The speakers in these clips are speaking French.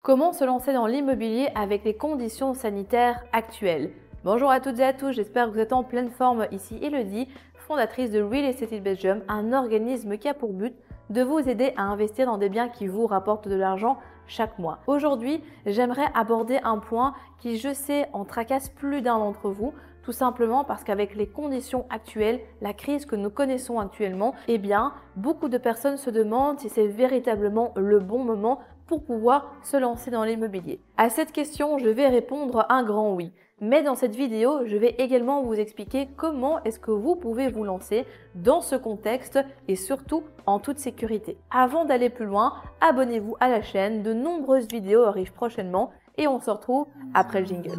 Comment se lancer dans l'immobilier avec les conditions sanitaires actuelles? Bonjour à toutes et à tous, j'espère que vous êtes en pleine forme. Ici Elodie, fondatrice de Real Estate in Belgium, un organisme qui a pour but de vous aider à investir dans des biens qui vous rapportent de l'argent chaque mois. Aujourd'hui, j'aimerais aborder un point qui, je sais, en tracasse plus d'un d'entre vous, tout simplement parce qu'avec les conditions actuelles, la crise que nous connaissons actuellement, beaucoup de personnes se demandent si c'est véritablement le bon moment pour pouvoir se lancer dans l'immobilier. À cette question, je vais répondre un grand oui. Mais dans cette vidéo, je vais également vous expliquer comment est-ce que vous pouvez vous lancer dans ce contexte et surtout en toute sécurité. Avant d'aller plus loin, abonnez-vous à la chaîne, de nombreuses vidéos arrivent prochainement et on se retrouve après le jingle.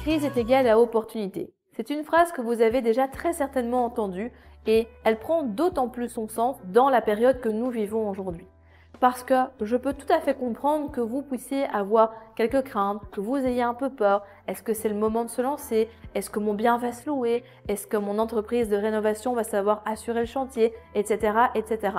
Crise est égale à opportunité. C'est une phrase que vous avez déjà très certainement entendue et elle prend d'autant plus son sens dans la période que nous vivons aujourd'hui. Parce que je peux tout à fait comprendre que vous puissiez avoir quelques craintes, que vous ayez un peu peur. Est-ce que c'est le moment de se lancer? Est-ce que mon bien va se louer? Est-ce que mon entreprise de rénovation va savoir assurer le chantier? Etc. etc.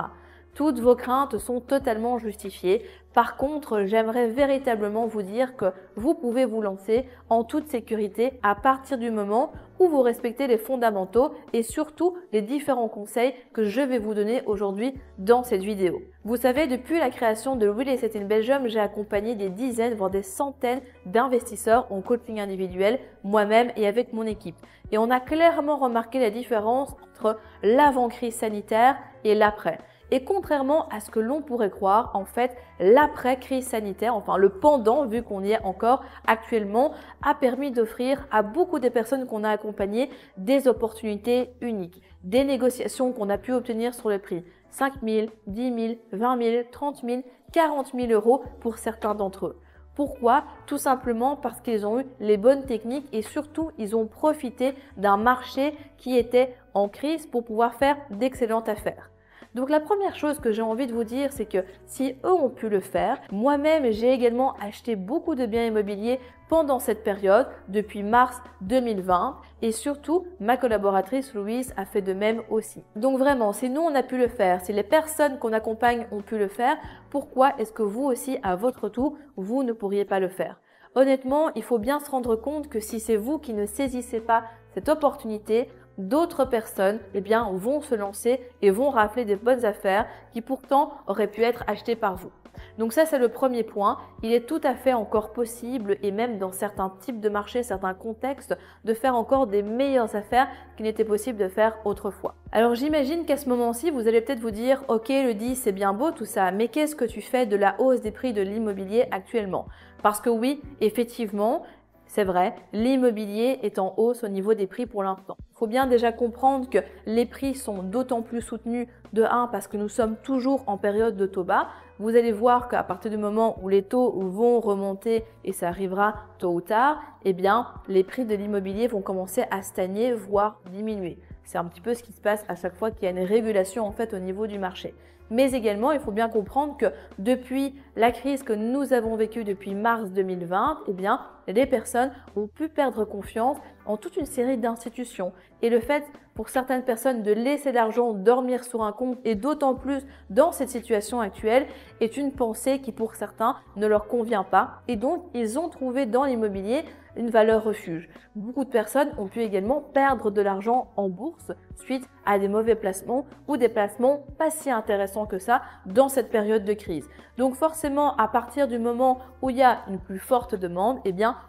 Toutes vos craintes sont totalement justifiées. Par contre, j'aimerais véritablement vous dire que vous pouvez vous lancer en toute sécurité à partir du moment où vous respectez les fondamentaux et surtout les différents conseils que je vais vous donner aujourd'hui dans cette vidéo. Vous savez, depuis la création de Real Estate in Belgium, j'ai accompagné des dizaines, voire des centaines d'investisseurs en coaching individuel, moi-même et avec mon équipe. Et on a clairement remarqué la différence entre l'avant-crise sanitaire et l'après. Et contrairement à ce que l'on pourrait croire, en fait, l'après-crise sanitaire, enfin le pendant, vu qu'on y est encore actuellement, a permis d'offrir à beaucoup de personnes qu'on a accompagnées des opportunités uniques, des négociations qu'on a pu obtenir sur le prix. 5 000, 10 000, 20 000, 30 000, 40 000 euros pour certains d'entre eux. Pourquoi? Tout simplement parce qu'ils ont eu les bonnes techniques et surtout, ils ont profité d'un marché qui était en crise pour pouvoir faire d'excellentes affaires. Donc la première chose que j'ai envie de vous dire, c'est que si eux ont pu le faire, moi-même j'ai également acheté beaucoup de biens immobiliers pendant cette période, depuis mars 2020 et surtout ma collaboratrice Louise a fait de même aussi. Donc vraiment, si nous on a pu le faire, si les personnes qu'on accompagne ont pu le faire, pourquoi est-ce que vous aussi à votre tour, vous ne pourriez pas le faire? Honnêtement, il faut bien se rendre compte que si c'est vous qui ne saisissez pas cette opportunité, d'autres personnes vont se lancer et vont rafler des bonnes affaires qui pourtant auraient pu être achetées par vous. Donc ça, c'est le premier point. Il est tout à fait encore possible et même dans certains types de marchés, certains contextes, de faire encore des meilleures affaires qu'il n'était possible de faire autrefois. Alors j'imagine qu'à ce moment-ci, vous allez peut-être vous dire « Ok, Elodie, c'est bien beau tout ça, mais qu'est-ce que tu fais de la hausse des prix de l'immobilier actuellement ?» Parce que oui, effectivement, c'est vrai, l'immobilier est en hausse au niveau des prix pour l'instant. Il faut bien déjà comprendre que les prix sont d'autant plus soutenus de 1 parce que nous sommes toujours en période de taux bas. Vous allez voir qu'à partir du moment où les taux vont remonter et ça arrivera tôt ou tard, les prix de l'immobilier vont commencer à stagner, voire diminuer. C'est un petit peu ce qui se passe à chaque fois qu'il y a une régulation en fait au niveau du marché. Mais également, il faut bien comprendre que depuis la crise que nous avons vécue depuis mars 2020, les personnes ont pu perdre confiance en toute une série d'institutions. Et le fait pour certaines personnes de laisser l'argent dormir sur un compte et d'autant plus dans cette situation actuelle est une pensée qui pour certains ne leur convient pas. Et donc, ils ont trouvé dans l'immobilier une valeur refuge. Beaucoup de personnes ont pu également perdre de l'argent en bourse suite à des mauvais placements ou des placements pas si intéressants que ça dans cette période de crise. Donc forcément, à partir du moment où il y a une plus forte demande,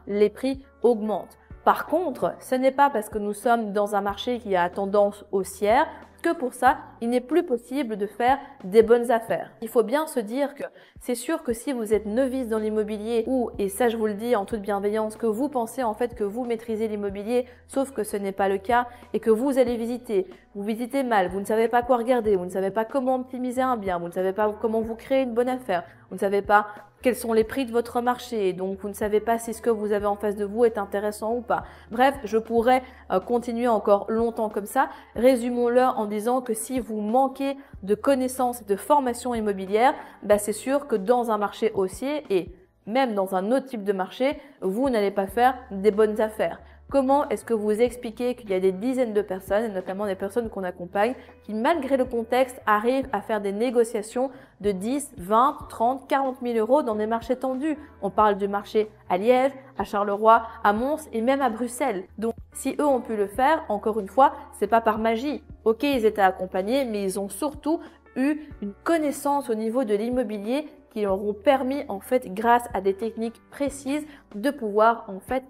les prix augmentent. Par contre, ce n'est pas parce que nous sommes dans un marché qui a tendance haussière que pour ça, il n'est plus possible de faire des bonnes affaires. Il faut bien se dire que c'est sûr que si vous êtes novice dans l'immobilier ou, et ça je vous le dis en toute bienveillance, que vous pensez en fait que vous maîtrisez l'immobilier, sauf que ce n'est pas le cas et que vous allez visiter, vous visitez mal, vous ne savez pas quoi regarder, vous ne savez pas comment optimiser un bien, vous ne savez pas comment vous créer une bonne affaire, vous ne savez pas quels sont les prix de votre marché, donc vous ne savez pas si ce que vous avez en face de vous est intéressant ou pas. Bref, je pourrais continuer encore longtemps comme ça. Résumons-le en disant que si vous manquez de connaissances et de formation immobilière, c'est sûr que dans un marché haussier et même dans un autre type de marché, vous n'allez pas faire des bonnes affaires. Comment est-ce que vous expliquez qu'il y a des dizaines de personnes, et notamment des personnes qu'on accompagne, qui malgré le contexte arrivent à faire des négociations de 10, 20, 30, 40 000 euros dans des marchés tendus? On parle du marché à Liège, à Charleroi, à Mons et même à Bruxelles. Donc si eux ont pu le faire, encore une fois, c'est pas par magie. Ok, ils étaient accompagnés, mais ils ont surtout eu une connaissance au niveau de l'immobilier qui leur ont permis en fait, grâce à des techniques précises, de pouvoir en fait,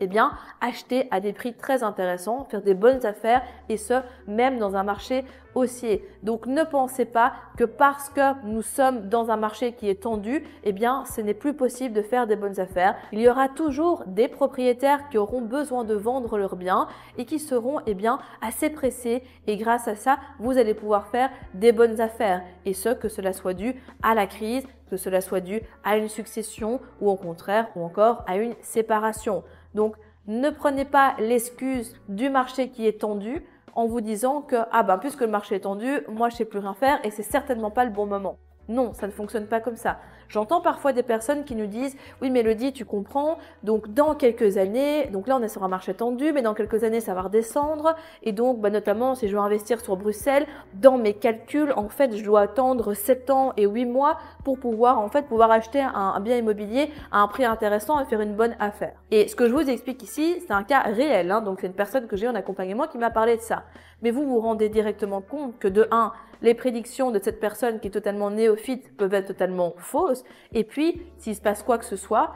acheter à des prix très intéressants, faire des bonnes affaires et ce, même dans un marché haussier. Donc ne pensez pas que parce que nous sommes dans un marché qui est tendu, ce n'est plus possible de faire des bonnes affaires. Il y aura toujours des propriétaires qui auront besoin de vendre leurs biens et qui seront assez pressés et grâce à ça, vous allez pouvoir faire des bonnes affaires et ce, que cela soit dû à la crise, que cela soit dû à une succession ou au contraire ou encore à une séparation. Donc ne prenez pas l'excuse du marché qui est tendu en vous disant que puisque le marché est tendu, moi je sais plus rien faire et c'est certainement pas le bon moment. Non, ça ne fonctionne pas comme ça. J'entends parfois des personnes qui nous disent « Oui, Mélodie, tu comprends, donc dans quelques années, donc là on est sur un marché tendu, mais dans quelques années ça va redescendre et donc notamment si je veux investir sur Bruxelles, dans mes calculs, en fait, je dois attendre 7 ans et 8 mois pour pouvoir acheter un bien immobilier à un prix intéressant et faire une bonne affaire. » Et ce que je vous explique ici, c'est un cas réel, donc c'est une personne que j'ai en accompagnement qui m'a parlé de ça. Mais vous vous rendez directement compte que de 1, les prédictions de cette personne qui est totalement néophyte peuvent être totalement fausses. Et puis, s'il se passe quoi que ce soit,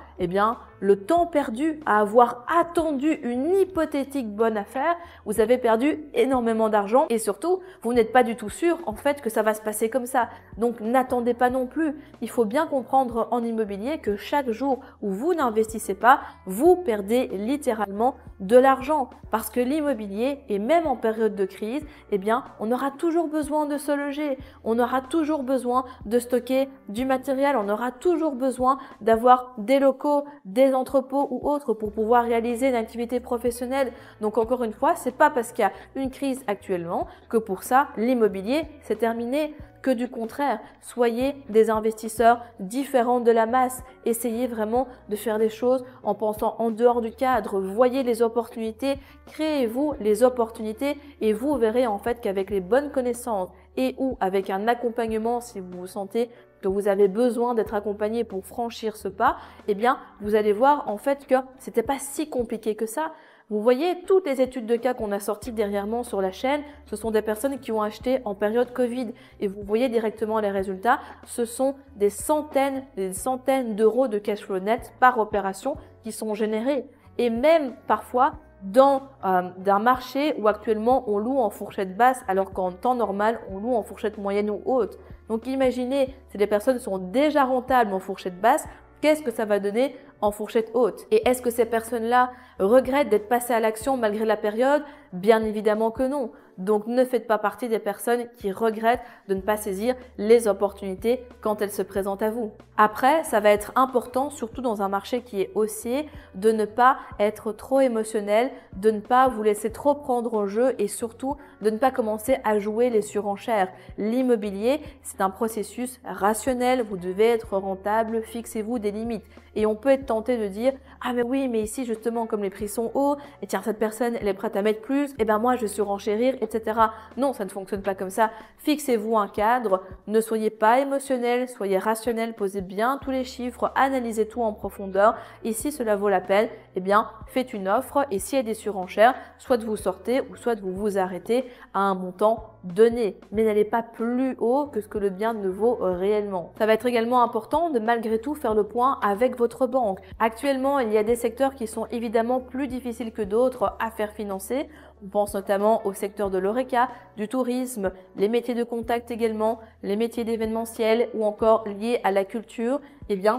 le temps perdu à avoir attendu une hypothétique bonne affaire, vous avez perdu énormément d'argent et surtout, vous n'êtes pas du tout sûr en fait que ça va se passer comme ça. Donc, n'attendez pas non plus. Il faut bien comprendre en immobilier que chaque jour où vous n'investissez pas, vous perdez littéralement de l'argent parce que l'immobilier, et même en période de crise, on aura toujours besoin de se loger, on aura toujours besoin de stocker du matériel, on aura toujours besoin d'avoir des locaux, des entrepôts ou autres pour pouvoir réaliser une activité professionnelle. Donc encore une fois, c'est pas parce qu'il y a une crise actuellement que pour ça, l'immobilier, c'est terminé. Que du contraire, soyez des investisseurs différents de la masse. Essayez vraiment de faire des choses en pensant en dehors du cadre. Voyez les opportunités, créez-vous les opportunités et vous verrez en fait qu'avec les bonnes connaissances et ou avec un accompagnement, si vous vous sentez que vous avez besoin d'être accompagné pour franchir ce pas, vous allez voir en fait que c'était pas si compliqué que ça. Vous voyez, toutes les études de cas qu'on a sorties dernièrement sur la chaîne, ce sont des personnes qui ont acheté en période Covid. Et vous voyez directement les résultats, ce sont des centaines d'euros de cash flow net par opération qui sont générés. Et même parfois, dans d'un marché où actuellement on loue en fourchette basse alors qu'en temps normal, on loue en fourchette moyenne ou haute. Donc imaginez, si les personnes sont déjà rentables en fourchette basse, qu'est-ce que ça va donner en fourchette haute? Et est-ce que ces personnes-là regrettent d'être passées à l'action malgré la période? Bien évidemment que non. Donc ne faites pas partie des personnes qui regrettent de ne pas saisir les opportunités quand elles se présentent à vous. Après, ça va être important, surtout dans un marché qui est haussier, de ne pas être trop émotionnel, de ne pas vous laisser trop prendre au jeu et surtout de ne pas commencer à jouer les surenchères. L'immobilier, c'est un processus rationnel, vous devez être rentable, fixez-vous des limites. Et on peut être tenté de dire « Ah mais oui, mais ici justement comme les prix sont hauts, et tiens cette personne elle est prête à mettre plus, et moi je vais surenchérir, etc. » Non, ça ne fonctionne pas comme ça. Fixez-vous un cadre, ne soyez pas émotionnel, soyez rationnel, posez bien tous les chiffres, analysez tout en profondeur. Et si cela vaut la peine, faites une offre. Et s'il y a des surenchères, soit vous sortez ou soit vous vous arrêtez à un montant donné. Mais n'allez pas plus haut que ce que le bien ne vaut réellement. Ça va être également important de malgré tout faire le point avec votre banque. Actuellement, il y a des secteurs qui sont évidemment plus difficiles que d'autres à faire financer. On pense notamment au secteur de l'horeca, du tourisme, les métiers de contact également, les métiers d'événementiel ou encore liés à la culture.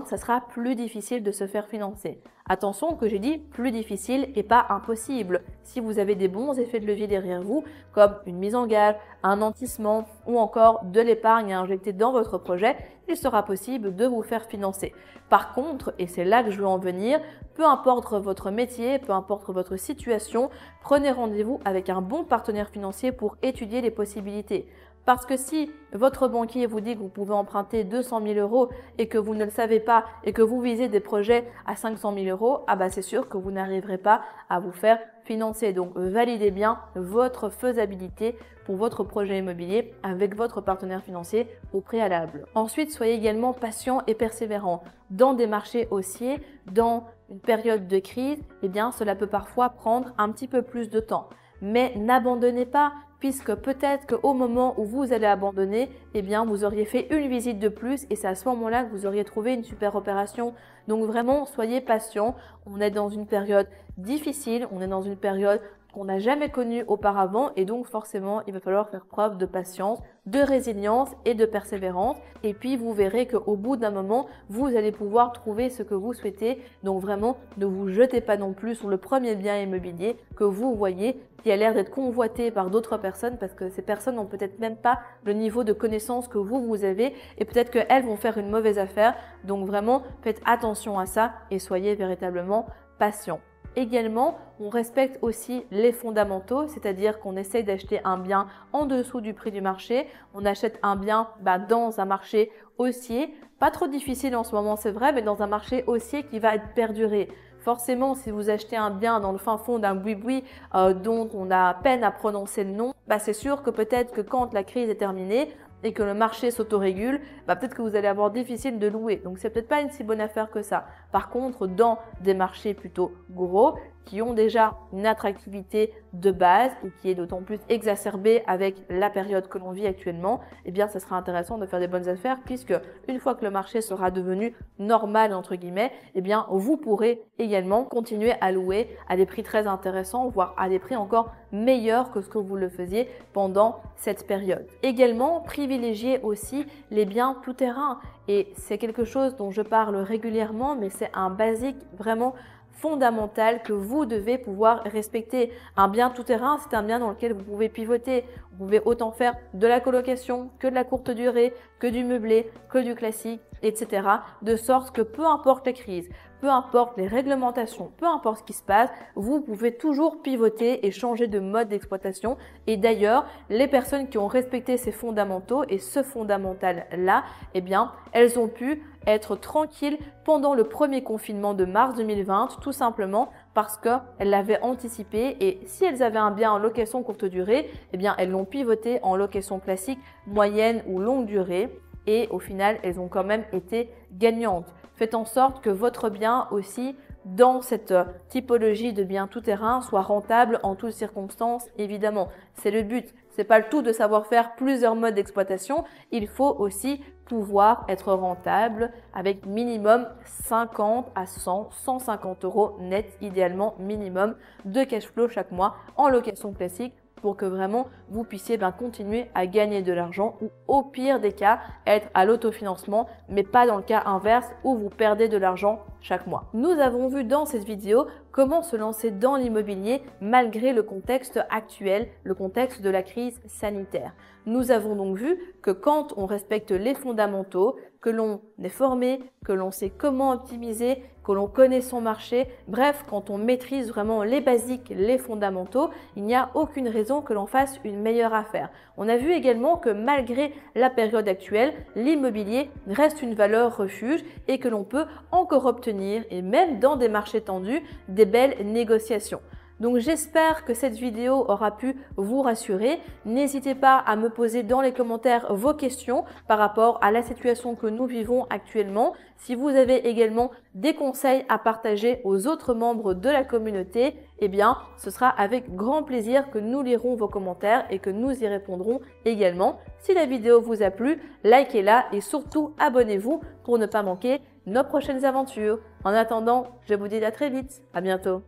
Ça sera plus difficile de se faire financer. Attention que j'ai dit plus difficile et pas impossible. Si vous avez des bons effets de levier derrière vous, comme une mise en gage, un nantissement ou encore de l'épargne à injecter dans votre projet, il sera possible de vous faire financer. Par contre, et c'est là que je veux en venir, peu importe votre métier, peu importe votre situation, prenez rendez-vous avec un bon partenaire financier pour étudier les possibilités. Parce que si votre banquier vous dit que vous pouvez emprunter 200 000 euros et que vous ne le savez pas et que vous visez des projets à 500 000 euros, ah bah c'est sûr que vous n'arriverez pas à vous faire financer. Donc validez bien votre faisabilité pour votre projet immobilier avec votre partenaire financier au préalable. Ensuite, soyez également patient et persévérant. Dans des marchés haussiers, dans une période de crise, eh bien cela peut parfois prendre un petit peu plus de temps. Mais n'abandonnez pas, puisque peut-être qu'au moment où vous allez abandonner, eh bien, vous auriez fait une visite de plus et c'est à ce moment-là que vous auriez trouvé une super opération. Donc vraiment, soyez patient. On est dans une période difficile, on est dans une période qu'on n'a jamais connue auparavant et donc forcément, il va falloir faire preuve de patience, de résilience et de persévérance. Et puis, vous verrez qu'au bout d'un moment, vous allez pouvoir trouver ce que vous souhaitez. Donc vraiment, ne vous jetez pas non plus sur le premier bien immobilier que vous voyez qui a l'air d'être convoité par d'autres personnes parce que ces personnes n'ont peut-être même pas le niveau de connaissance que vous avez et peut-être qu'elles vont faire une mauvaise affaire. Donc vraiment, faites attention à ça et soyez véritablement patient. Également, on respecte aussi les fondamentaux, c'est-à-dire qu'on essaye d'acheter un bien en dessous du prix du marché. On achète un bien dans un marché haussier, pas trop difficile en ce moment c'est vrai, mais dans un marché haussier qui va être perduré. Forcément, si vous achetez un bien dans le fin fond d'un boui-boui dont on a peine à prononcer le nom, c'est sûr que peut-être que quand la crise est terminée et que le marché s'autorégule, peut-être que vous allez avoir difficile de louer. Donc, c'est peut-être pas une si bonne affaire que ça. Par contre, dans des marchés plutôt gros, qui ont déjà une attractivité de base ou qui est d'autant plus exacerbée avec la période que l'on vit actuellement, eh bien, ça sera intéressant de faire des bonnes affaires puisque une fois que le marché sera devenu normal, entre guillemets, eh bien, vous pourrez également continuer à louer à des prix très intéressants, voire à des prix encore meilleurs que ce que vous le faisiez pendant cette période. Également, privilégiez aussi les biens tout-terrain et c'est quelque chose dont je parle régulièrement, mais c'est un basique vraiment fondamental que vous devez pouvoir respecter. Un bien tout-terrain, c'est un bien dans lequel vous pouvez pivoter. Vous pouvez autant faire de la colocation que de la courte durée, que du meublé, que du classique, etc. De sorte que peu importe la crise, peu importe les réglementations, peu importe ce qui se passe, vous pouvez toujours pivoter et changer de mode d'exploitation. Et d'ailleurs, les personnes qui ont respecté ces fondamentaux et ce fondamental-là, eh bien, elles ont pu être tranquilles pendant le premier confinement de mars 2020, tout simplement parce qu'elles l'avaient anticipé et si elles avaient un bien en location courte durée, eh bien, elles l'ont pivoté en location classique, moyenne ou longue durée et au final, elles ont quand même été gagnantes. Faites en sorte que votre bien aussi, dans cette typologie de bien tout-terrain, soit rentable en toutes circonstances, évidemment. C'est le but. C'est pas le tout de savoir faire plusieurs modes d'exploitation. Il faut aussi pouvoir être rentable avec minimum 50 à 100, 150 euros net, idéalement minimum de cash flow chaque mois en location classique pour que vraiment vous puissiez continuer à gagner de l'argent ou au pire des cas être à l'autofinancement mais pas dans le cas inverse où vous perdez de l'argent chaque mois. Nous avons vu dans cette vidéo comment se lancer dans l'immobilier malgré le contexte actuel, le contexte de la crise sanitaire. Nous avons donc vu que quand on respecte les fondamentaux, que l'on est formé, que l'on sait comment optimiser, que l'on connaît son marché, bref, quand on maîtrise vraiment les basiques, les fondamentaux, il n'y a aucune raison que l'on fasse une meilleure affaire. On a vu également que malgré la période actuelle, l'immobilier reste une valeur refuge et que l'on peut encore obtenir, et même dans des marchés tendus, des belles négociations. Donc j'espère que cette vidéo aura pu vous rassurer. N'hésitez pas à me poser dans les commentaires vos questions par rapport à la situation que nous vivons actuellement. Si vous avez également des conseils à partager aux autres membres de la communauté, eh bien ce sera avec grand plaisir que nous lirons vos commentaires et que nous y répondrons également. Si la vidéo vous a plu, likez-la et surtout abonnez-vous pour ne pas manquer nos prochaines aventures. En attendant, je vous dis à très vite. À bientôt.